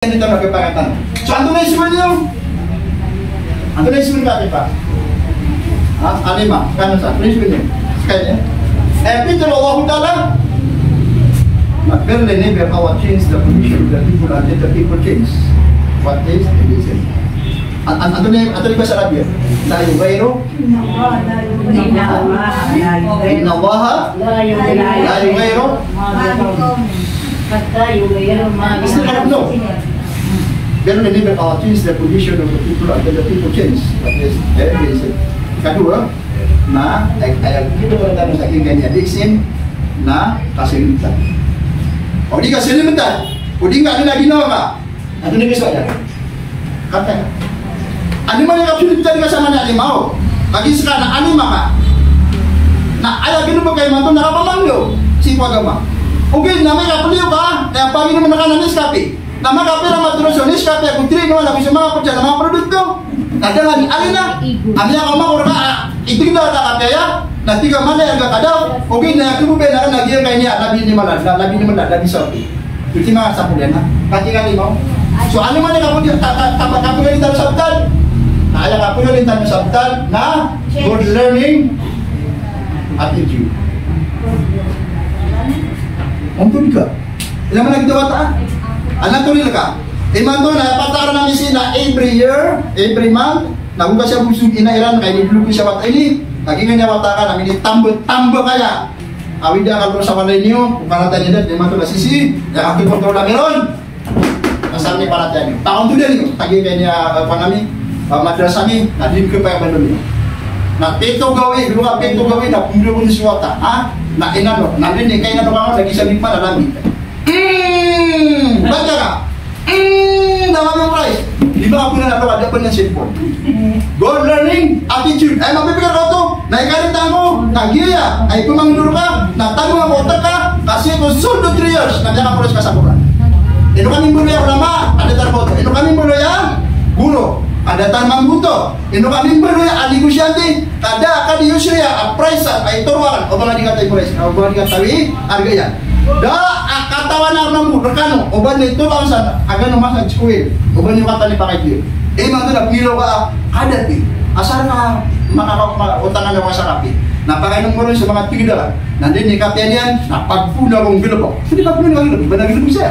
Yang kita pakai pakatan. So Antonis semuanya. Antonis semuanya Pak. Alima kan Antonis semuanya. Sekalian. Peter Allah Taala. Makanya ini biar awak change the condition that people are the people change. What is the reason? Antonis bahasa Arab ya. La yughayyiru. Inna Allah la yughayyiru. Still I don't know. Then we never change the position of the people until the people change. That is very basic. Kedua, nah ayat itu dalam saking kanya diksin, nah kasih minta. Oh dia kasih minta, oh dia nggak ada lagi nama. Atau dia kisah aja. Kata, ani mana kapsul minta dia sama nak mau. Lagi sekarang ani maka. Nah ayat itu pakai mantu nak apa manglo si agama. Oke, namanya kapsul ka, yang pagi ini menekan anis kapi. Nama kape nama tulisonis kape aku tri no la bisema kerja nama produk tu. Ada lagi alina. Amnya kamu orang itu kita tak kape ya. Nanti ke mana yang enggak ada. Oke, nah aku benar lagi kayaknya nabi ni malah nabi sapi. Itu mah sapu dana. Kaki kali mau. Soalnya mana kamu dia kamu kali tahu sabtan. Nah, yang aku kali tahu sabtan. Nah, good learning attitude. Untuk juga. Yang mana kita watak? Anak tulis ka. Iman to na pataran namin sila every year, every month. Nabuka siya busog inairan kay dibulu siya wat ini. Lagi nga watakan namin ni tambo kaya. Awid dia kalau sa walay niyo, para tayo din iman to na sisi, ya ako kontrol na meron. Asal ni para tayo. Taon to din tagi kanya pa namin madrasah ni nadin ke pa bandon niyo. Na pito gawi, dua pito gawi na pumilo ko ni suwata. Ha? Na inano, nadin ni kay na lagi sa lipa na lami. Baca ka? Nama yang price. Lima aku nak ada punya cellphone. Good learning attitude. Mapipikir kau tu, naikkan tanggo, nagi ya. Ay pemangdur ka, natanggo ang otak ka, kasi ko sundo 3 years. Nandiyan ka pulis ka sa bulan. Ino kami bulo ya ulama, ada tarboto. Ino kami bulo ya guru, ada tanmang buto. Ino kami bulo ya ali gusyante, kada akadi yusya, price ay turwan. O mga dikatai price, o mga dikatawi harga ya. Da katawan na namu rekano oban itu langsung agak nomasa cikuil oban yung kata ni pakai dia emang tu dah pilo ka ada ti asal na makaka utangan ng masarapi napakai ng moro sa mga tigda nanti ni kapyanian napagpuna kong gilabo hindi pagpuna ng gilabo ba nagilabo siya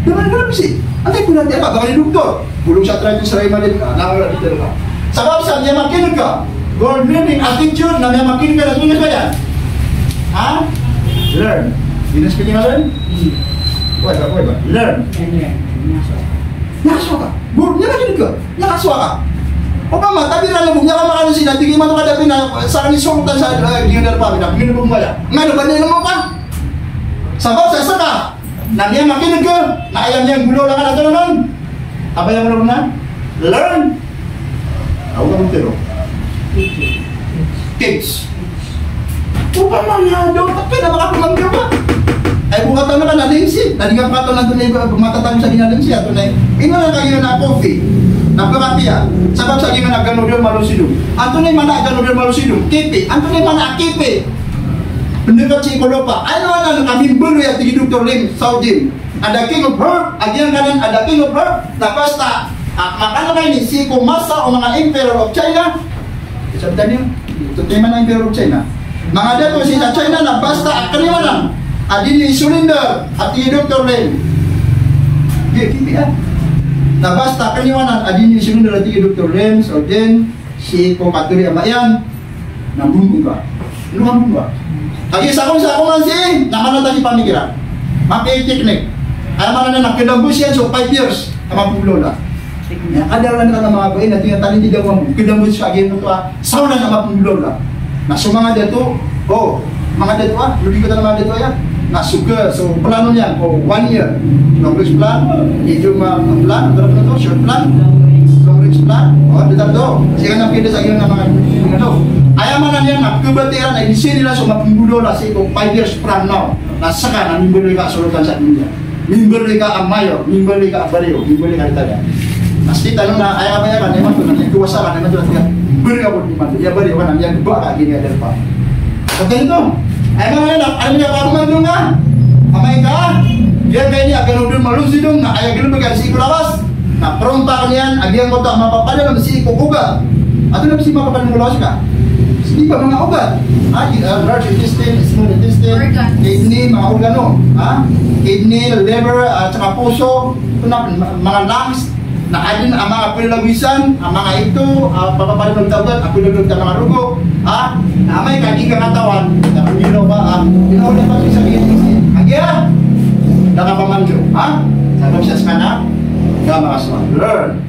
naman gilabo siya antay puna dia bakal ni doktor bulong sa try to saray madin ka nakawala dito ka sabab sa niya makinig ka good learning attitude na niya makinig ka na tulis ba yan ha learn. Ini speaking learn? Wait, learn. Nakaswa ka? Buruknya lagi juga. Nakaswa ka? O pa ma, tabi na labog niya ka makano sila. Tingin man ka dapat na sa kanin sultan sa giyoner pa. Minum mo kaya. Ngano ba nila mo ka? Sabab sa saka. Na niya makinig ka. Na ayam niya gulo lang ka na ito naman. Apa yang meron na? Learn. Ako ka mong tiro. Kids. Upa man na daw. Tapi na makapamanggaw ka. Ay buka taon na ka na lingsi. Nalingang ka taon na tunay matatang sa ginalingsi. Tunay. Ino na kayo na coffee. Napakapiya. Sabab sa gingan na ganodil malusidum. Antunay mana ganodil malusidum. Kipi. Antunay mana kipi. Pendekat si Kolopa. Ano na kami bulu ya tigi Dr. Lim Saudin. Ada king of herb. Agian kanan ada king of herb. Tapos ta. Makanya kayo ni si Kumasa o mga emperor of China. Sabitan niyo. Ito tayo man ang emperor of China. Mga dato si sa China na basta akaliwanan. Adini silinder at Dr. Lim. Dia kipi ya. Na basta kaniwanan adini silinder at Dr. Lim so then si Kumaturi Amayan na bumbuga. Inuman bumbuga. Lagi sa akong man si naman na si pamikiran. Maki teknik. Ay man na nakidambus yan so 5 years ama pulola. Ada lang ka mga bain na tinatali ti daw mo kidambus sa game to sauna na mapulola. Na sumanga dito oh mga dito ludi ko na mga dito ya. Nasuka, so plano niya for 1 year. Long range plan, medium plan, berapa itu? Short plan, long range plan. Oh, dito to. Sige na pwede sa iyo na mga ano. Ayaman na niya na kubatiran ay disini na so mapimbulo na si 5 years plan now. Nasa ka na mimbulo ka sulutan sa dunia. Mimbulo ka ang mayor, mimbulo ka ang baliw, mimbulo ka itaga. Pasti tanong na ayaman ya kan emang to na kuwasa kan emang to na beri ako di mana. Ya beri kan yang dua ka gini ada pa. Oke itu. Emang enak, alam niya parang mandunga. Amay ka, Dia kayak ini akan udah malusi dong, nah ayah gila bagian si kulawas. Nah perompak niyan, agian ko tak mapapada ng si kukuga. Ato na si mapapada ng kulawas ka. Hindi ba mga ugat? Large intestine, small intestine, kidney, mga organo. Kidney, liver, at saka puso, mga lungs, na adin ang mga pinalawisan, ang mga ito, papapada ng tawag, ang pinalagdag ng mga rugo. Na may kadi ka katawan, na pagino ba, pinaulan pa sa intestine. Agian! Nakapamandyo, Sabi siya sa kanak, makaswa. Learn.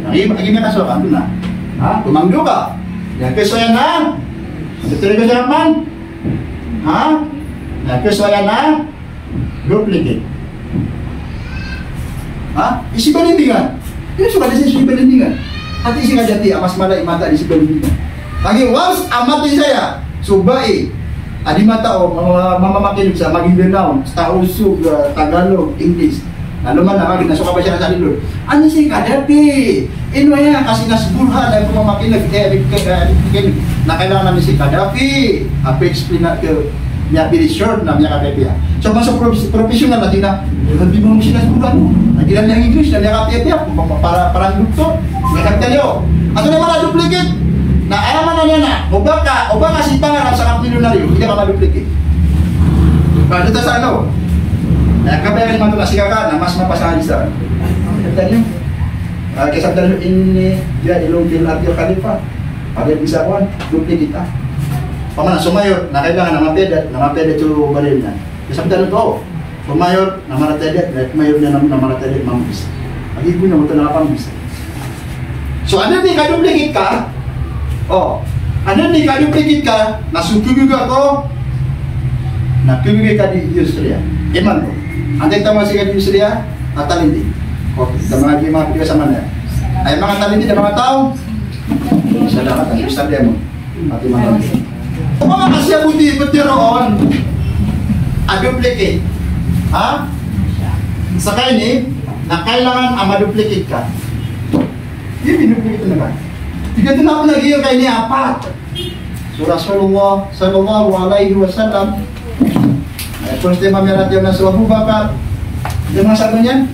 Lagi may kaswa ka, doon na. Tumangdo ka. Yan keso yan na. Betul ka dyan man. Yan keso yan na. Duplicate. Isi balindingan. Ini suka di sini balindingan. Hati isi kajati, amas malai mata di balindingan. Lagi once amatin saya, subai. Adi mata mamamakin sa maging Vietnam, Tausug, Tagalog, English. Lalu mana lagi nasuka pa siya sa dilo. Ano si kadapi? Ino ya kasi nasbulhan ay pumamakin na kailangan namin si Kadapi. Apa explain na ke niya very short na niya kadapi. So masuk profesional natin na hindi mo siya nasbulhan. Nagilan niya English na niya kadapi para parang doktor. Ngayon tayo. Ato na mga duplicate. Na ayaman na niya na. Oba ka si pangarap sa kapilyonaryo. Hindi ka ma-duplicate. Para dito sa ano? Kabayan naman ito na siya ka na mas mapasahan sa kaya niyo. Kaya sabi ini dia ilong bil Abdul Khalifa. Pada bisa kawan, duplicate kita. Pamana sumayor na kailangan na mapeda ito baril na. Kaya sabi ito, sumayor na maratedet, mayor niya na maratedet mambis. Ag-ibig na mo ito na pambis. So ano ni ka-duplicate ka? Ano ni ka-duplicate ka? Nasukugug ako. Nakugug ka di Australia. Iman ko. Antay tama siya di Australia at talindi. Okay, mga pinigay sa mana. Ay mga talindi na mga tao. Sa dapat ang gusto mo. Pati mga kung mga kasya buti roon, a-duplicate. Sa kayo ni, na kailangan ma-duplicate ka. Yung binuplicate na ba? Tignan na ako lagi yung kayo niya, apat. So Rasulullah sallallahu alaihi wasallam. First time merat yung nasa Abu Bakar. Yung mga sabi niya?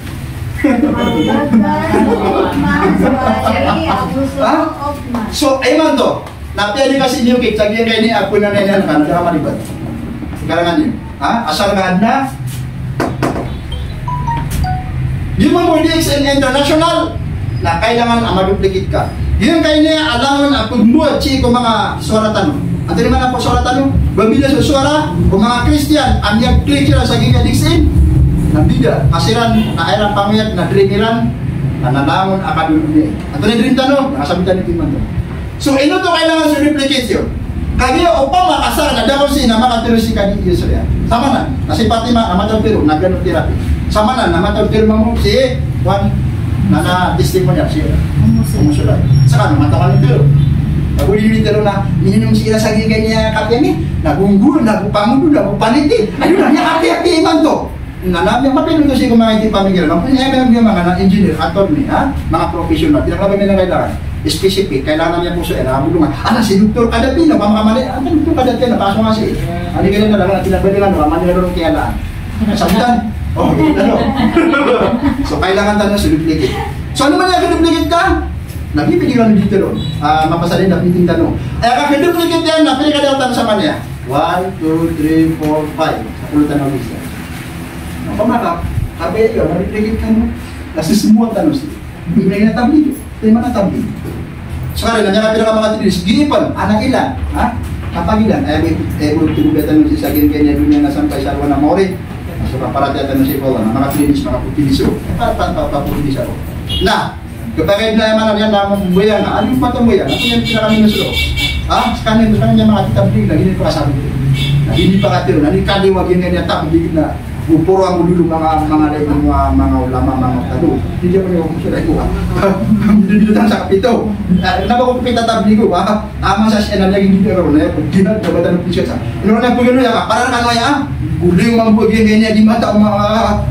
So, ayman to. Napiyali kasi niyo kik. Sabihin kayo ni ako na nanyan ka. Nagkakamalibat. Karangan niyo. Asal nga na. Yung mga DXN International na kailangan ma-duplicate ka. Yung kayo niya alam na pagmuat siya kung mga suratan. Ang naman na po suratan, babila sa sura, kung mga Christian, ang niyag-click sila sa giga DXN, nabida, kasiran, naairan pamiyat, nadrimiran, nananangon, akadulungi. At ito na dream tanong, nakasabitan ni Timan to. So, ino to kailangan sa duplicate yun. Kaya upang makasar na daw si na makatiro si Kadi Israel. Sama na, nasi Fatima, namatang tiro, nagganong therapy. Sama na, namatang tiro mo si Juan, naka-testimonial siya. Umusulay. Saka namatang ka ng tiro. Nagulili tiro na, ininom sila sa gigay niya kapya ni, nagunggul, nagupangudo, nagupaniti. Ayun na, niya kapya-kapya iman to. Nanamang mapinunto siya kung mga hindi pamigil. Mga mga engineer, attorney, mga professional, pinaglaban nila kailangan. Specific, kailangan niya po siya, nakabulungan. Si Dr. Kadapi, nagmakamali. Dr. Kadapi, napasok nga siya. Hindi ka na lang, tinagbalingan, naman nila rin kiyalaan. Sabitan, gano. So, kailangan tayo sa duplicate. So, ano man yung duplicate ka? Nagpipiligan dito ron. Mapasalin na piting tanong. Kaka-duplicate yan, napili ka daw tanong sa manya. 1, 2, 3, 4, 5. Sa pulutan ng isa. Pamakap, sabi yun, na-duplicate ka mo. Kasi semua tanong siya. Bibigay na tabli. Ito yung mga tabli. So, kaya nandiyan ka pinaka mga tinis. Giipan, anak ilan. Kapag ilan. Kung tinugatan mo siya sa akin, kaya niya nasampay sa Arwana Mori. So, kaparatiatan mo siya ko, mga finish, mga putiliso. Paputilis ako. Na, kapag na naman yan na mumbuyan, ano yung patumbuyan? Ako yung pinakami na sulo. Sekarang niya mga tabli, hindi pa kasabi ko. Hindi pa katiro, kaliwag yung ganyan tap, hindi na puro ang dulu mga ulama, mga tado. Hindi pa niyo kung sila ito. Hindi lang sa kapito. Naba ko kita tabli ko, ama sa siya na lagi dito ron na ginat na batan ng sa. Ano na po yun ya, para kan waya, uli yung mga bugyan ganyan di mata mga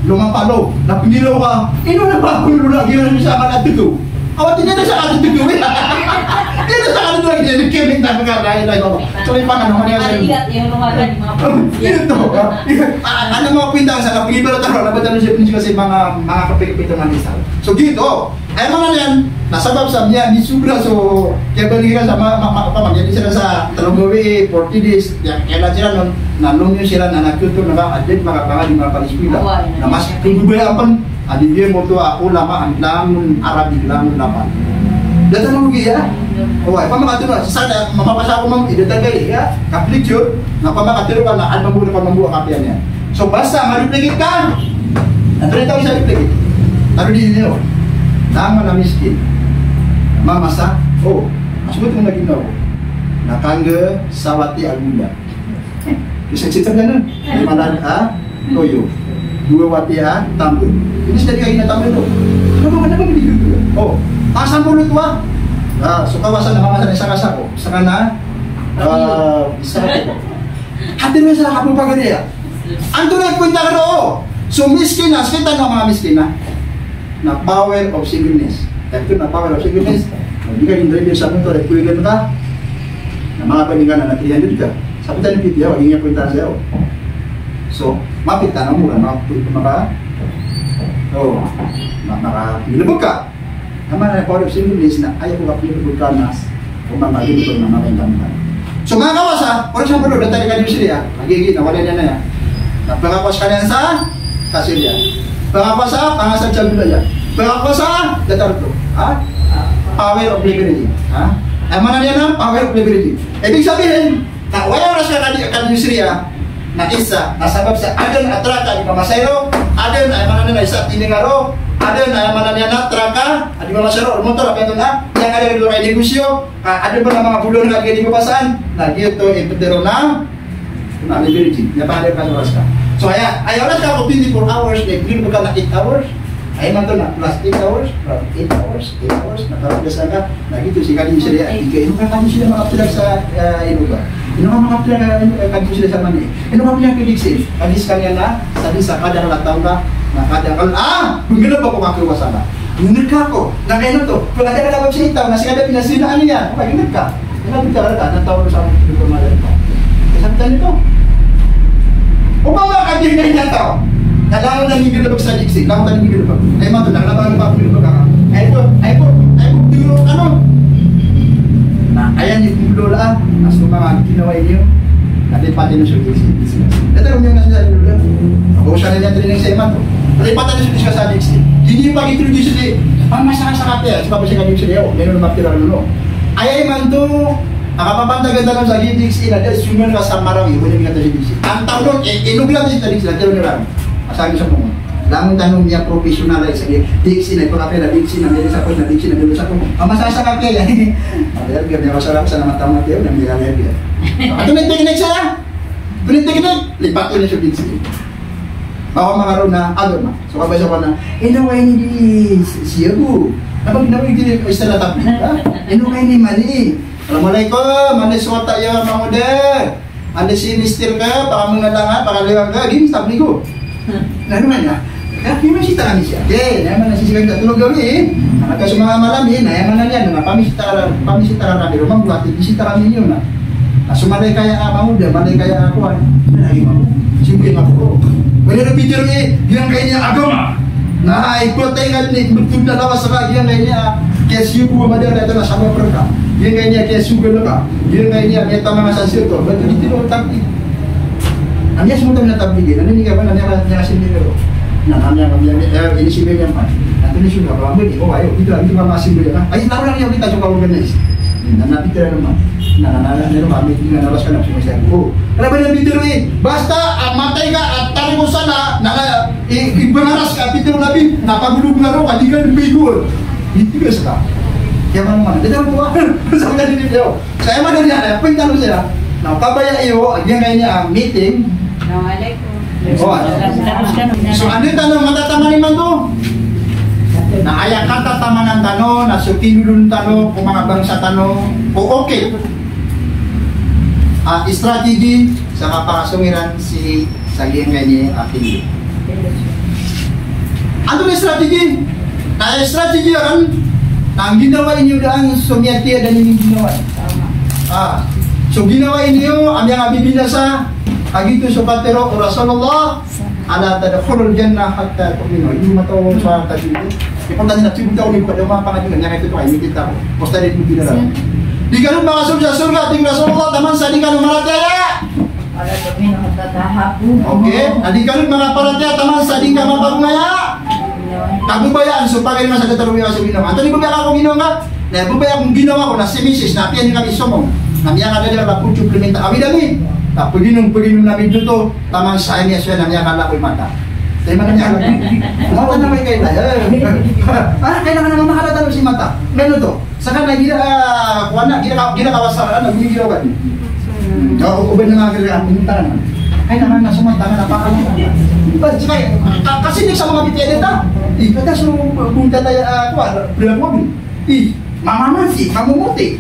lumang palo. Napingilaw ka. Ino na ba ko lagi na sa kanat dito. Awat din na sa kanat dito. Ito sa kanat lagi jadi kiling tapi karena itu. Coba pangan naman niya sa Maligat yung lumaga di mga Ito. Ano mga pintang sa kapilibero taro na badalo siya kasi mga kapit-kapit ng isal. So dito, ay mga yan, nasabab sa niya di sobra so kaya balikan sa pamagyan sila sa talong gawi 40 days. Kailan sila nun nalong yun sila na nagtuto na ba adit makapangal yung mga paliskwila na mas kububayapan adit yun mo to ako lama ang lamun Arabic lamun lapan. Dito na lugi ya. Oh, ay pamakatiro na sana mapapasa ko mang idadagay ya. Kaplik yun. Na pamakatiro ka na almang muna pamambuha kapiyan yan. So basta maripligit ka. Nandiyan tayo sa ripligit. Taro din niyo. Nama na miskin. Mamasa. Oh, masubot mo naging ako. Nakangga sawati agula. Kisang-sitang ganun. Limanan toyo. Dua wati tambun. Ini sudah kayak gini tambun tuh. Kenapa begitu? Oh, pasang mulut wah. So kawasan na kamasan sa kasako. Saka na isa ko. Hati mo sa kapag pagani ya. Anto na punta ka ro. So miskin na, kita na mga miskin na power of singleness. Ito na power of singleness. Hindi ka hindi sa mundo ay kuigan ka. Na mga paningan na natrihan dito ka. Sabi tayo ng video, hindi niya punta sa iyo. So, mapita na mo maka pilibog ka. Naman na power of singleness na ayaw ko kapilibog ka na kung mamalimuto na makaintamkan. So mga kawas for example, datang ka din sila, magiging nawala niya na yan. Napakawas ka niyan sa kasilya. Pangakawas sa pangasag sa bilaya. Pangakawas sa datarto. Power of liberty. Ay mana niya na power of liberty. Ibig sabihin, na wala oras ka din sila na isa, nasabab sa adon atraka di mamasayro, adon ay mana na isa tiningaro, adon ay mana niya na traka, di mamasayro, motor apa itu na, yang ada di luar negosyo, adon pa na mga bulon na di papasan, na dito ipetero na liberty, na paano ka oras ka. So ay oras ka ko 24 hours, nag-clear mo ka na 8 hours, ay man to na plus 8 hours, 8 hours, nakaragas ka, na dito si Kadin sila, ino ka Kadin sila makapilag sa inuga. Ino ka makapilag Kadin sila sa mani. Ino ka pilang piligsin, kadis kanya na, sabi sa kada taon ka, na kada bumilo pa ko kakuha sana. Gunod ka ko, na kayo to, kung ada ka tapos sa itaw, na si kada pinasinaan niya, gunod ka. Gunod ka ka, natawa sa mga pagmamalan ko. Sabi tayo nito. Upama ka din na niya tao. Kailangan na hindi nilabag sa liksi, kailangan na hindi nilabag. Ay mga ito, nakalabahan pa ako nilabag ka. Ay po, tiro, ano? Na, ayan yung lola, as kung mga ginawa niyo, natipati na siya liksi. Ito yung nasa sa lola. Ako siya na niya training sa iman to. Natipati na siya sa liksi. Hindi yung pag-introduce siya, ang masaka sa kapya, sa papasya ka siya, meron na makitira no. Ay man to, nakapapantaganda lang sa liksi, na dahil suman ka sa marami, wala nga tayo liksi. Ang taon, inuglan siya sa liksi, natiro nila. Masabi sa mga lamang tanong niya professional ay sige diksi na ito kapila diksi na dili sa pos na diksi na dili sa pos masasa kapila ayun gabi ako sarap sa naman tama tayo na may alay dia ato na tingin siya lipat ko na siya diksi baka makaroon na agad na so kabay sa na inaway ni siya ko napag inaway ni istala tapi inaway ni mali assalamualaikum mali suwata ya mga model anda si mister ka baka mga langat baka liwag ka gini sabi ko nah namanya kaki masih tangan siya na naman nasisigang katulog gawin nakaka sumama malamin na yaman na yan na pamisita rami rumang buhat ibisita kami yun na sumalay kaya mamuda malay kaya ako na mo simple ako wala na picture bilang kayo niya agama na ikotay nga ni betul na lawas sa yang kayo niya kesyu ko madara ito na sama perka yang kayo niya kesyu ko ka yang kayo niya meta mga sasir to betul dito tapi Anya semua tahu nak tabligin, nanti ni kapan nanti asin ni lo, nah anya ini sih yang apa, nanti ni sudah lama ni, oh ayo kita mama asin dulu kan, ayo taruh yang kita coba organize, nah kita nama, nah kami tinggal naraskan apa semua saya, oh, kenapa dia bicara ni, basta matai ka tali mo sana, nah ibaras ka bicara nabi, napa bulu ngaro kadikan bigul, itu biasa. Kaya mana, dia tahu buat, sampai di video, saya mana dia, apa yang tahu saya, nah kabaya iyo, yang kayaknya meeting. So ano yung tanong matatama naman to? Na ayak kata tama ng tanong, na sutinulun tanong, kung mga bangsa tanong, o okay. Strategy sa kapakasungiran si Saging kanya ating. Ano na strategy? Na strategy yan, na ang ginawa inyo daan, sumiyatia dan yung ginawa. So ginawa inyo ang mga bibinasa agito so patero Rasulullah ala tadkhulul jannah hatta tu'minu. Hindi matawag sa tadito. Kung tadi nak cium tahu ni pada apa kan dengan yang itu tu ini kita. Posta di bumi dalam. Di kanun masuk sa surga ting Rasulullah taman sa di kanun marataya. Ala tu'minu hatta tahabbu. Okey, di kanun mga parataya taman sa di ka mapagmaya. Kagubayaan so pagay masa kataruwi sa ginawa. Anto ni bubaya ako ginawa. Na bubaya akong ginawa ko na si Mrs. na pian kami somong. Namiya ka dala na pucuk implementa dami. Tak peginung namin dito taman sa niya siya namiya ka ko'y mata. Tayo man niya alam. Mata na may kayo tayo. Kailangan naman makalatan si mata. Meron to. Saka na gina kawasan na gumigiraw ka. Ubay na mga kailangan pumunta naman. Kailangan na sumata na napakalang. Kasi sa mga bitiyan ito. Kada sa punta tayo bilang mobil. Mamamansi, mamumuti.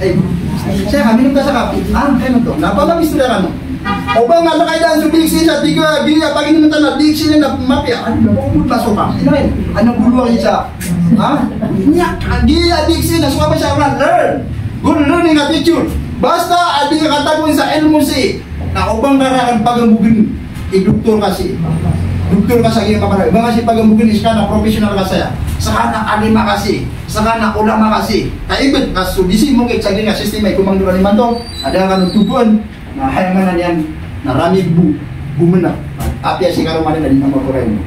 Saya kami nung sa kapi. Kaya to. Napalabis to na o ba nga nakailan sa diksi sa tiga gini pag inumunta na diksi na mapya napakupod pa sopa anong buluang isa gila diksi na suka pa siya learn good learning attitude basta adi ka katagun sa ilmu si na ubang karakan pagambugin doktor kasi doktor ka sa iya kaparay ba kasi pagambugin is ka na professional ka saya saka na alima kasi saka na ulama kasi kaibit kaso disi mo kay saging nga sistema kumangdura ni mantong ada ka tubuan na hayangan na yan narami bumenak api si karumanin na din ang makuray mo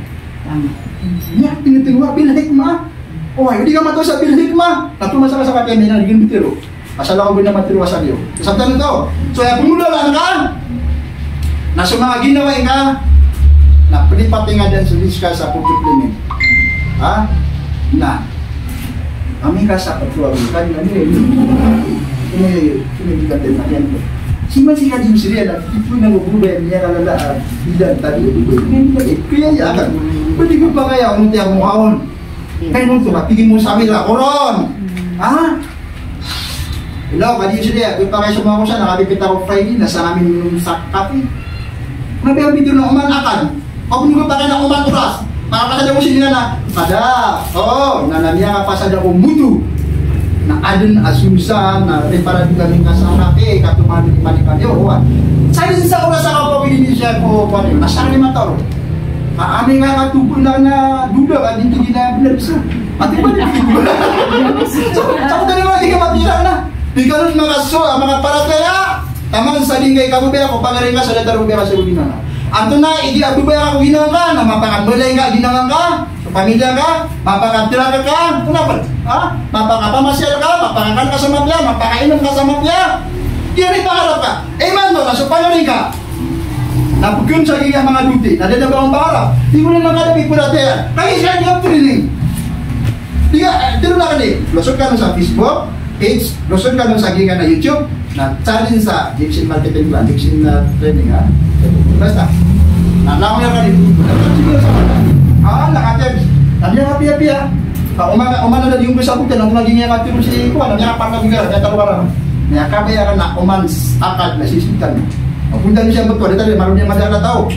niya tinutulwa bilhikma hindi ka mato sa bilhikma natumasa ka sa kapya may naging bitiro asala ko binamatiro sa iyo sabtan ito so pumula lang ka na sa mga ginawa ka na palipating nga din sulis ka sa pupiplimit na kami ka sa patuwa kan ini dikatin na yan si masih kaji Syria na itu nang ubay niya kalala bidan tadi itu kaya ya kan pwede ko pa kaya unti ang muhaon kaya nung tumapigin mo sa amin la koron hello kaji Syria kung pa kayo sumama ko siya nakabipit ako Friday nasa namin yung sa kape nabiyabit yun ng uman akan pag nung pa kayo ng uman oras makakasada mo siya na pada nanamiya ka pa sa dakong mutu na adun asusa na reparado kami kasama katuman ni Manikanyo saya sa oras sa kapawin ni siya ko nasa 5 taon kami nga katupon lang na duda kan hindi na benar bisa pati ba di so tadi naman di ka matira na di ka nun mga parataya taman sa lingay kabubaya ko pangaring ka sa datarubaya sa ubina anto na hindi abubaya ako ginawa ka na mapangabalay ka ginawa ka pamilya ka, mapakatira ka, kenapa? Mapakapamasyal ka, mapakakan ka sa mapya, mapakainom ka sa mapya. Kaya pangarap ka. Man to, nasa pangaring ka. Napagkun sa mga mga duty, nadadaba ang pangarap. Di mo na makadabi po natin. Kaya siya hindi ang training. Tiro na ka din. Lusot ka sa Facebook page, lusot ka sa gingan na YouTube, na challenge sa Dixon Marketing Plan, Dixon Training ha. Basta. Nalaman niya ka din. Nakatip. Nandiyan happy-happy umana na yung bisa putin, ang naging yung atiro si Kuan, ang yakapang naging kaya taluwaran. Nakabayaran na umans akad na sisitan. Punta niyo siya betul, dito marunong yung madala tao.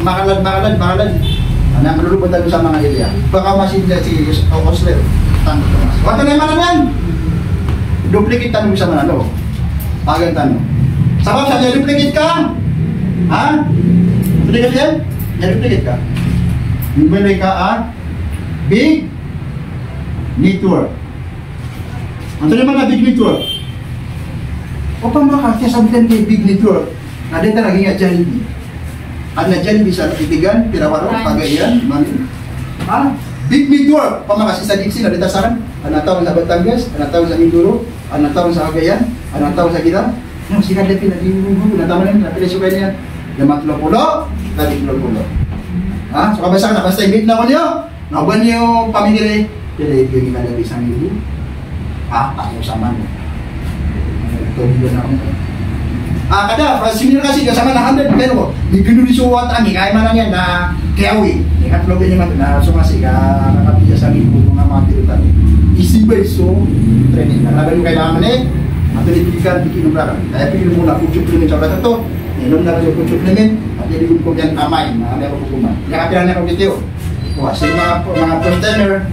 Makalad. Ano, malulupot tayo sa mga area. Baka masih dyan si Osler. Wato na yung mana yan? Duplicate tanong sa mana, no? Pagang tanong. Sabab sa niya, duplicate ka? Duplicate yan? Duplicate ka? Bumili ka big network. Ano naman na big network? O pa mga sabitan kay big network, na dito naging nga Jollibee. At na Jollibee sa Itigan, Pirawaro, Pagayan, Manin. Big network, pa mga sa Dixie, na dito saran, anatawang sa Batangas, anatawang sa Mindoro, anatawang sa Cagayan, anatawang sa Gila. No, sikat na pinag-iugugo, nataman na pinasukay niya. Yamat Pulo, Tadi Pulo. So kabasa na basta imit na ko niyo. Naban niyo pamigire. Dili yung ikalagay sa mili. Tayo sa man. Ito din na ako. Kada senior kasi kasama na 100 pero di pinuliso wat ani kay man yan na kawi. Ni katlo din man na sumasi ka nakapija sa mili mga material. Isibay so training na laban yung kailangan ato dipilikan bikinubra. Kaya pilih muna kung supplement sa to. Inom na yung supplement at jadi ko yan kamay na may hukuman. Nakapira na ko dito. Wa sa mga first timer,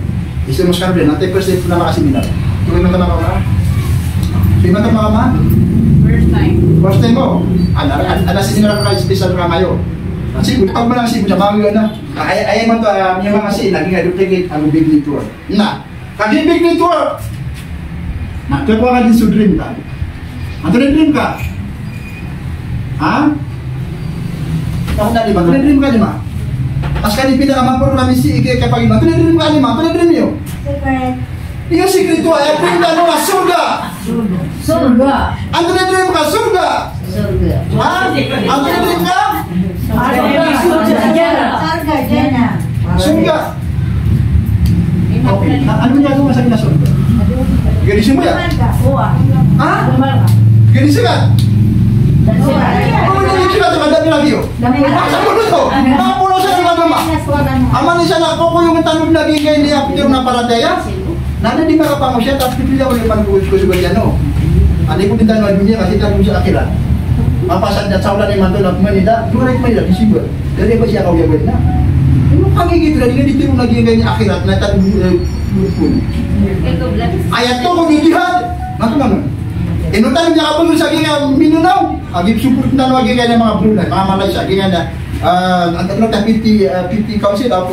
isimus ka rin natin first day na makasiminar. Tuloy mo ta na Di mana mama? First time. First time mo. Ada sinira ka special ka mayo. Kasi pag mo lang si Bujamawi na. Ay man to yung mga si lagi nga duplicate ang big network. Na. Kagi big network. Nagkakuha ka din sa dream ka. Ang dream ka? Ha? Ako na lima. Dream ka lima. Pas kanipin na naman po namin si Ike kapag lima. Dream ka lima. Dream nyo. Yung secret to ay dream ka nung surga. Surga. Ang dream ka surga. Surga. Ha? Ang dream ka? Surga. Okay. Ano niya kung masabi na surga? Gising mo ya? Ha? Gising ka? Ano yung sila ito? Madami lagi yun? Sa puno to? Mga puno sa mga gama? Aman isa na ako yung tanong lagi kayo ni Apitero na parataya? Nana di makapango siya, tapos pipila ko yung manukulit ko sa ganyan, no? Ano yung pintan ng dunia kasi tanong siya akira. Mapasad na sa ulan ni Manto na Manila, durek Manila, disibur. Dari ba siya kawiyagin na? Ano pangigit na, hindi dito yung naging ganyan akirat na tanong pun. Ayat to kung yudihad. Matuman. Inutan niya kapag sa ginga minunaw. Agip support na lagi kaya mga Brunei, mga Malaysia, ginga na ang tanong na PT Council of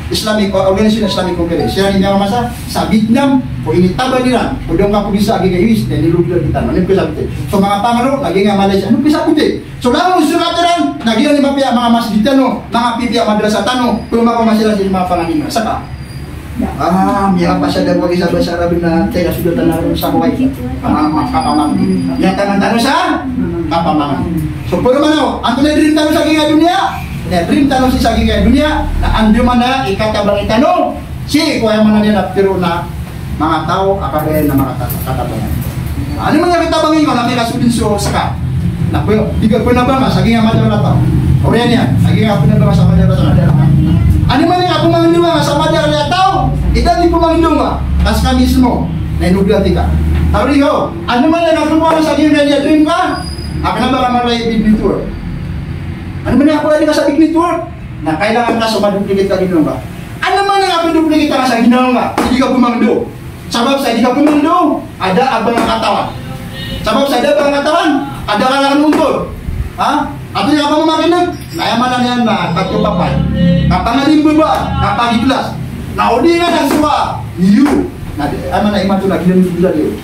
Islamic Organization Islamic Conference. Siya niya masa sa Vietnam o initaba nila. O doon ka po bisa agi kayuis na niluglo kita. Ano ko sabi? So mga pangano, lagi nga Malaysia. Ano ko sabi? So lang gusto natin lagi nga lima piya mga masjid tano, mga piya madrasa tano, kung mga masila sa mga panganin. Saka mira pa siya daw isa ba sa Arabin na tela sudah tanah sa Hawaii. Kapamang. Yang tangan-tangan sa kapamang. So puro man ang dream tanong sa ginga dunia. Na dream tanong sa ginga dunia na ando man na ikatabang itanong. Si kuya man na pero na mga tao akabay na mga katabangan. Ano man yung kitabangin ko na may kasudin saka. Na po, diga po na ba sa ginga madara ta. Oriyan yan, sa ginga po na ba sa madara ta. Ano man yung ako mga sa madara na tao. Ita di po mga tas ka mismo na inuglati ka. Tariho, ano man yung nakuha sa ginga niya dream ka? Ako na ba kamalay big network? Ano man yung ako ka sa big network? Na kailangan ka sa maduplicate ka ginong ka. Ano man yung ako duplicate ka sa ginong ka? Hindi ka pumangdo. Sabab sa hindi ka pumangdo, ada abang ang katawan. Sabab sa ada abang ang katawan, ada kalangan untol. Ha? Ato yung abang makinig, nayaman na yan na katupapay. Kapangalim ba? Kapagiplas. Naudi nga ng suwa, you. Ano na iman ito na ginamit nila yun.